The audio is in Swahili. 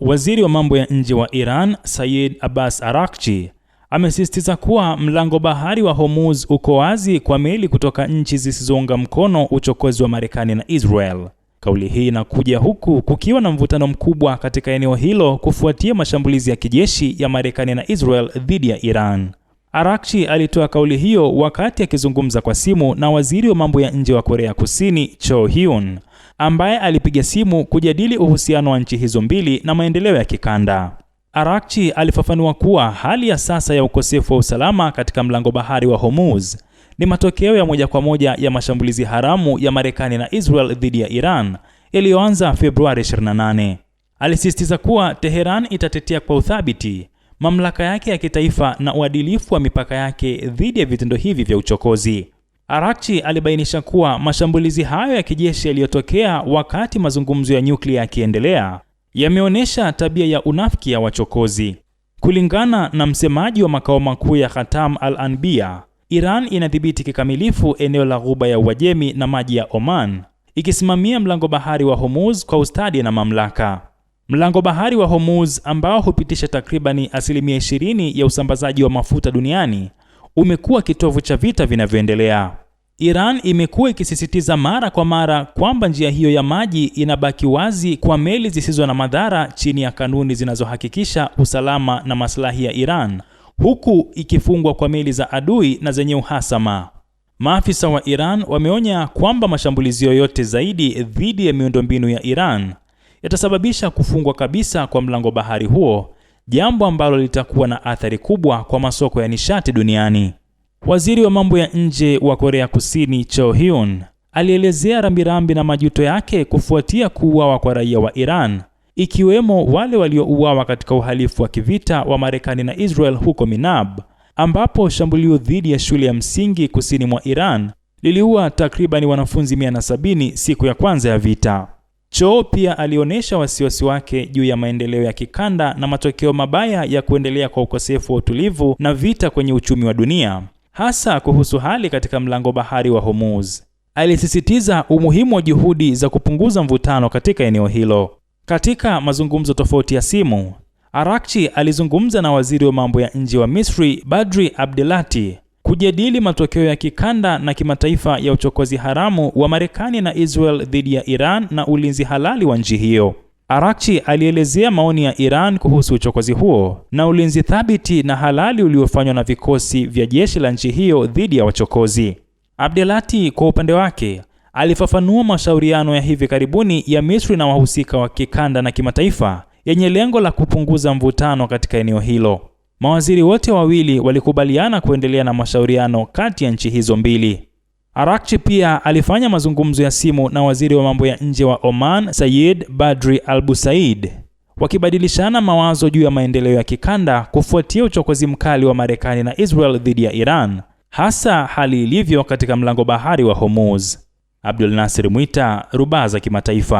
Waziri wa mambo ya nje wa Iran, Said Abbas Araghchi, amesisitiza kuwa mlango bahari wa Hormuz uko wazi kwa meli kutoka nchi zisizounga mkono uchokozi wa Marekani na Israel. Kauli hii inakuja huku kukiwa na mvutano mkubwa katika eneo hilo kufuatia mashambulizi ya kijeshi ya Marekani na Israel dhidi ya Iran. Araghchi alitoa kauli hiyo wakati akizungumza kwa simu na waziri wa mambo ya nje wa Korea Kusini, Cho Hyun, ambaye alipiga simu kujadili uhusiano wa nchi hizo mbili na maendeleo ya kikanda. Araghchi alifafanua kuwa hali ya sasa ya ukosefu wa usalama katika mlango bahari wa Hormuz ni matokeo ya moja kwa moja ya mashambulizi haramu ya Marekani na Israel dhidi ya Iran yaliyoanza Februari 28. Alisisitiza kuwa Teheran itatetea kwa uthabiti mamlaka yake ya kitaifa na uadilifu wa mipaka yake dhidi ya vitendo hivi vya uchokozi. Araghchi alibainisha kuwa mashambulizi hayo ya kijeshi yaliyotokea wakati mazungumzo ya nyuklia yakiendelea yameonyesha tabia ya unafiki ya wachokozi. Kulingana na msemaji wa makao makuu ya Khatam al-Anbiya, Iran inadhibiti kikamilifu eneo la Ghuba ya Uajemi na maji ya Oman, ikisimamia mlango bahari wa Hormuz kwa ustadi na mamlaka. Mlango bahari wa Hormuz, ambao hupitisha takribani 20% ya usambazaji wa mafuta duniani, umekuwa kitovu cha vita vinavyoendelea. Iran imekuwa ikisisitiza mara kwa mara kwamba njia hiyo ya maji inabaki wazi kwa meli zisizo na madhara chini ya kanuni zinazohakikisha usalama na maslahi ya Iran, huku ikifungwa kwa meli za adui na zenye uhasama. Maafisa wa Iran wameonya kwamba mashambulizi yoyote zaidi dhidi ya miundombinu ya Iran yatasababisha kufungwa kabisa kwa mlango bahari huo, jambo ambalo litakuwa na athari kubwa kwa masoko ya nishati duniani. Waziri wa mambo ya nje wa Korea Kusini, Cho Hyun, alielezea rambirambi na majuto yake kufuatia kuuawa kwa raia wa Iran, ikiwemo wale waliouawa katika uhalifu wa kivita wa Marekani na Israel huko Minab, ambapo shambulio dhidi ya shule ya msingi kusini mwa Iran liliua takriban wanafunzi 170 siku ya kwanza ya vita. Cho pia alionyesha wasiwasi wake juu ya maendeleo ya kikanda na matokeo mabaya ya kuendelea kwa ukosefu wa utulivu na vita kwenye uchumi wa dunia, hasa kuhusu hali katika mlango bahari wa Hormuz. Alisisitiza umuhimu wa juhudi za kupunguza mvutano katika eneo hilo. Katika mazungumzo tofauti ya simu, Araghchi alizungumza na waziri wa mambo ya nje wa Misri, Badri Abdelati, kujadili matokeo ya kikanda na kimataifa ya uchokozi haramu wa Marekani na Israel dhidi ya Iran na ulinzi halali wa nchi hiyo. Araghchi alielezea maoni ya Iran kuhusu uchokozi huo na ulinzi thabiti na halali uliofanywa na vikosi vya jeshi la nchi hiyo dhidi ya wachokozi. Abdelati kwa upande wake alifafanua mashauriano ya hivi karibuni ya Misri na wahusika wa kikanda na kimataifa yenye lengo la kupunguza mvutano katika eneo hilo. Mawaziri wote wawili walikubaliana kuendelea na mashauriano kati ya nchi hizo mbili. Araghchi pia alifanya mazungumzo ya simu na waziri wa mambo ya nje wa Oman, Said Badri al-Busaid, wakibadilishana mawazo juu ya maendeleo ya kikanda kufuatia uchokozi mkali wa Marekani na Israel dhidi ya Iran, hasa hali ilivyo katika mlango bahari wa Hormuz. Abdul Nasir Mwita, Rubaza Kimataifa.